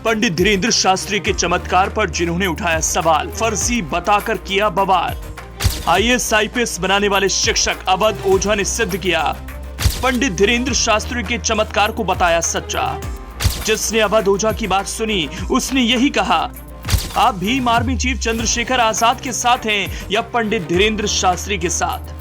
पंडित धीरेन्द्र शास्त्री के चमत्कार पर जिन्होंने उठाया सवाल, फर्जी बताकर किया बवाल। आईएएस आईपीएस बनाने वाले शिक्षक अवध ओझा ने सिद्ध किया, पंडित धीरेन्द्र शास्त्री के चमत्कार को बताया सच्चा। जिसने अवध ओझा की बात सुनी उसने यही कहा, आप भीम आर्मी चीफ चंद्रशेखर आजाद के साथ हैं या पंडित धीरेन्द्र शास्त्री के साथ।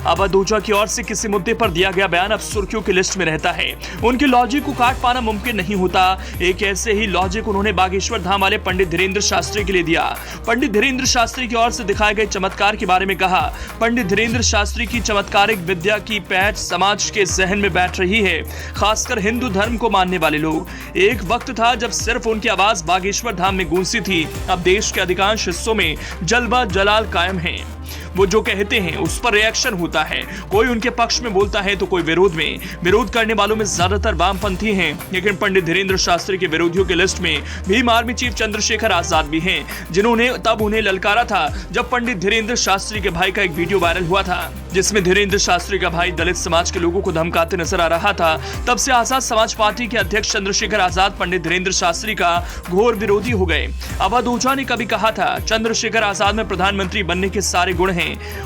अवध ओझा की ओर से किसी मुद्दे पर दिया गया बयान अब सुर्खियों की लिस्ट में रहता है। उनके लॉजिक को काट पाना मुमकिन नहीं होता। एक ऐसे ही लॉजिक उन्होंने बागेश्वर धाम वाले पंडित धीरेन्द्र शास्त्री के लिए दिया। पंडित धीरेन्द्र शास्त्री की ओर से दिखाए गए चमत्कार के बारे में कहा, पंडित धीरेन्द्र शास्त्री की चमत्कारिक विद्या की पैठ समाज के जहन में बैठ रही है, खासकर हिंदू धर्म को मानने वाले लोग। एक वक्त था जब सिर्फ उनकी आवाज बागेश्वर धाम में गूंजती थी। अब देश के अधिकांश हिस्सों में जलवा जलाल कायम है। वो जो कहते हैं उस पर रिएक्शन होता है। कोई उनके पक्ष में बोलता है तो कोई विरोध में। विरोध करने वालों में ज्यादातर वामपंथी हैं, लेकिन पंडित धीरेन्द्र शास्त्री के विरोधियों की लिस्ट में भीम आर्मी चीफ चंद्रशेखर आजाद भी हैं, जिन्होंने तब उन्हें ललकारा था जब पंडित धीरेन्द्र शास्त्री के भाई का एक वीडियो वायरल हुआ था, जिसमें धीरेन्द्र शास्त्री का भाई दलित समाज के लोगों को धमकाते नजर आ रहा था। तब से आजाद समाज पार्टी के अध्यक्ष चंद्रशेखर आजाद पंडित धीरेन्द्र शास्त्री का घोर विरोधी हो गए। अवध ओझा ने कभी कहा था, चंद्रशेखर आजाद में प्रधानमंत्री बनने के सारे गुण हैं।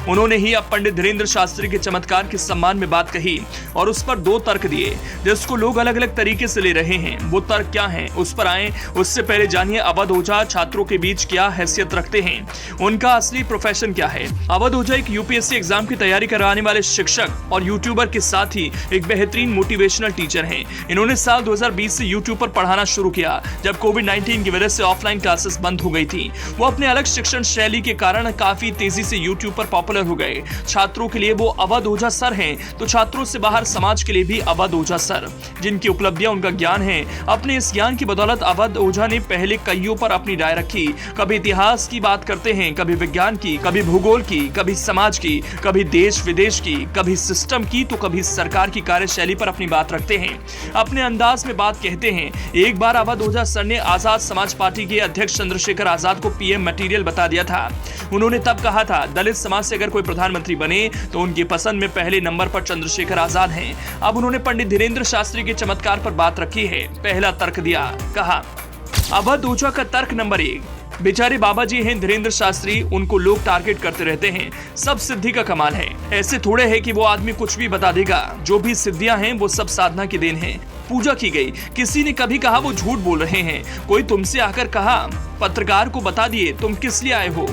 उन्होंने ही अब पंडित धीरेन्द्र शास्त्री के चमत्कार के सम्मान में बात कही और उस पर 2 तर्क दिए, जिसको लोग अलग अलग तरीके से ले रहे हैं। वो तर्क क्या हैं, उस पर आए उससे पहले जानिए अवध ओझा छात्रों के बीच क्या हैसियत रखते हैं, उनका असली प्रोफेशन क्या है। अवध ओझा एक यूपीएससी एग्जाम की तैयारी कराने वाले शिक्षक और यूट्यूबर के साथ ही एक बेहतरीन मोटिवेशनल टीचर हैं। इन्होंने साल 2020 से यूट्यूब पर पढ़ाना शुरू किया, जब कोविड-19 की वजह से ऑफलाइन क्लासेस बंद हो गई थी। वो अपने अलग शिक्षण शैली के कारण काफी तेजी से यूट्यूब पर पॉपुलर हो गए। छात्रों के लिए वो अवध ओझा सर हैं, तो छात्रों से बाहर समाज के लिए भी अवध ओझा सर, जिनकी उपलब्धियां उनका ज्ञान है। अपने इस ज्ञान की बदौलत अवध ओझा ने पहले कईयों पर अपनी राय रखी। कभी इतिहास की बात करते हैं, कभी विज्ञान की, कभी भूगोल की, कभी समाज की, कभी देश विदेश की, कभी सिस्टम की, तो कभी सरकार की कार्यशैली पर अपनी बात रखते हैं। अपने अंदाज में बात कहते हैं। एक बार अवध ओझा सर ने आजाद समाज पार्टी के अध्यक्ष चंद्रशेखर आजाद को पीएम मटेरियल बता दिया था। उन्होंने तब कहा था, दलित समाज से अगर कोई प्रधानमंत्री बने तो उनकी पसंद में पहले नंबर पर चंद्रशेखर आजाद हैं। अब उन्होंने पंडित धीरेन्द्र शास्त्री के चमत्कार पर बात रखी है। पहला तर्क दिया, कहा अवध ओझा का तर्क नंबर 1, बेचारे बाबा जी हैं धीरेन्द्र शास्त्री, उनको लोग टारगेट करते रहते हैं। सब सिद्धि का कमाल है। ऐसे थोड़े है कि वो आदमी कुछ भी बता देगा। जो भी सिद्धियां हैं वो सब साधना की देन है, पूजा की गई। किसी ने कभी कहा वो झूठ बोल रहे हैं। कोई तुमसे आकर कहा, पत्रकार को बता दिए तुम किस लिए आए हो।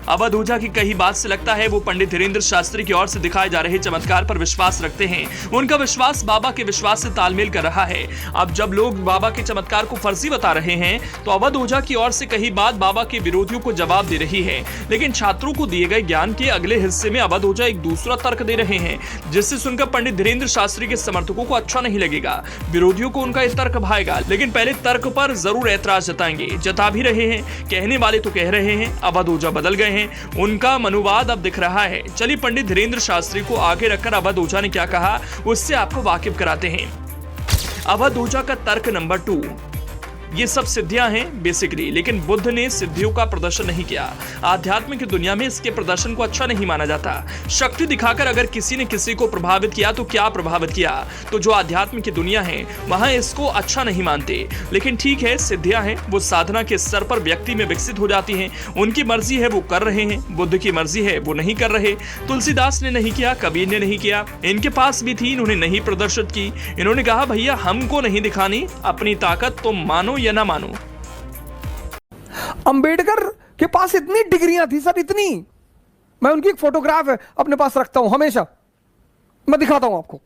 अवध ओझा की कही बात से लगता है वो पंडित धीरेन्द्र शास्त्री की ओर से दिखाए जा रहे चमत्कार पर विश्वास रखते हैं। उनका विश्वास बाबा के विश्वास से तालमेल कर रहा है। अब जब लोग बाबा के चमत्कार को फर्जी बता रहे हैं, तो अवध ओझा की ओर से कही बात बाबा के विरोधियों को जवाब दे रही है। लेकिन छात्रों को दिए गए ज्ञान के अगले हिस्से में अवध ओझा एक दूसरा तर्क दे रहे हैं, जिससे सुनकर पंडित धीरेन्द्र शास्त्री के समर्थकों को अच्छा नहीं लगेगा। विरोधियों को उनका यह तर्क भाएगा, लेकिन पहले तर्क पर जरूर ऐतराज जताएंगे, जता भी रहे हैं। कहने वाले तो कह रहे हैं अवध ओझा बदल गए हैं, उनका मनुवाद अब दिख रहा है। चलिए पंडित धीरेन्द्र शास्त्री को आगे रखकर अवध ओझा ने क्या कहा उससे आपको वाकिफ कराते हैं। अवध ओझा का तर्क नंबर 2, ये सब सिद्धियां हैं बेसिकली, लेकिन बुद्ध ने सिद्धियों का प्रदर्शन नहीं किया। आध्यात्म की दुनिया में इसके प्रदर्शन को अच्छा नहीं माना जाता। शक्ति दिखाकर अगर किसी ने किसी को प्रभावित किया तो क्या प्रभावित किया, तो जो आध्यात्म की दुनिया है वहां इसको अच्छा नहीं मानते। लेकिन ठीक है, सिद्धियां हैं, वो साधना के स्तर पर व्यक्ति में विकसित हो जाती हैं। उनकी मर्जी है वो कर रहे हैं, बुद्ध की मर्जी है वो नहीं कर रहे। तुलसीदास ने नहीं किया, कबीर ने नहीं किया, इनके पास भी थी, इन्होंने नहीं प्रदर्शित की। इन्होंने कहा भैया हमको नहीं दिखानी अपनी ताकत, तुम मानो या ना मानो। अंबेडकर के पास इतनी डिग्रियां थी सर, इतनी। मैं उनकी एक फोटोग्राफ है अपने पास रखता हूं हमेशा, मैं दिखाता हूं आपको।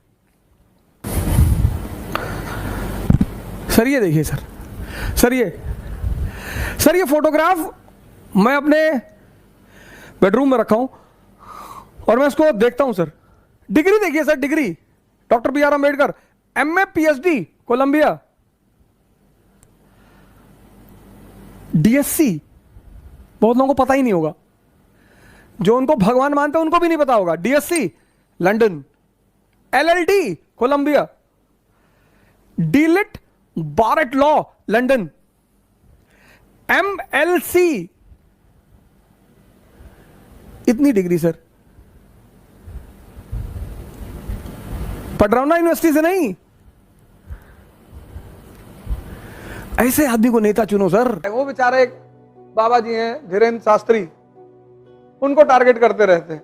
सर ये देखिए सर ये फोटोग्राफ मैं अपने बेडरूम में रखा हूं और मैं इसको देखता हूं सर। डिग्री देखिए sir, degree doctor B R Ambedkar, M A P H D Columbia, D S C बहुत लोगों को पता ही नहीं होगा, जो उनको भगवान मानते हैं उनको भी नहीं पता होगा। DSc London, LLD Columbia, DLitt bar at law London, MLC, इतनी डिग्री सर। पढ़ रहा हूं ना यूनिवर्सिटी से नहीं। ऐसे आदमी को नेता चुनो सर। वो बेचारे एक बाबा जी हैं धीरेन्द्र शास्त्री, उनको टारगेट करते रहते हैं।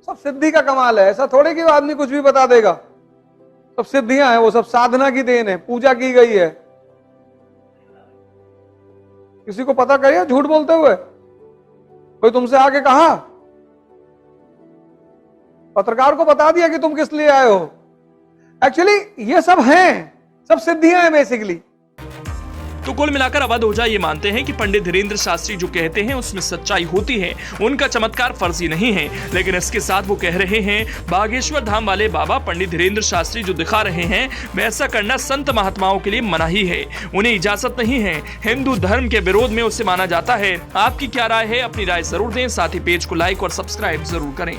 सब सिद्धि का कमाल है, ऐसा थोड़े कि वो आदमी कुछ भी बता देगा। सब सिद्धियां हैं, वो सब साधना की देन है, पूजा की गई है। किसी को पता करिए झूठ बोलते हुए कोई तुमसे आके कहा, पत्रकार को बता दिया कि तुम किस लिए आए हो। एक्चुअली ये सब हैं, सब सिद्धियां हैं बेसिकली। तो कुल मिलाकर अवध ओझा ये मानते हैं कि पंडित धीरेन्द्र शास्त्री जो कहते हैं उसमें सच्चाई होती है, उनका चमत्कार फर्जी नहीं है। लेकिन इसके साथ वो कह रहे हैं बागेश्वर धाम वाले बाबा पंडित धीरेन्द्र शास्त्री जो दिखा रहे हैं वैसा करना संत महात्माओं के लिए मनाही है, उन्हें इजाजत नहीं है। हिंदू धर्म के विरोध में उसे माना जाता है। आपकी क्या राय है? अपनी राय जरूर दें, साथ ही पेज को लाइक और सब्सक्राइब जरूर करें।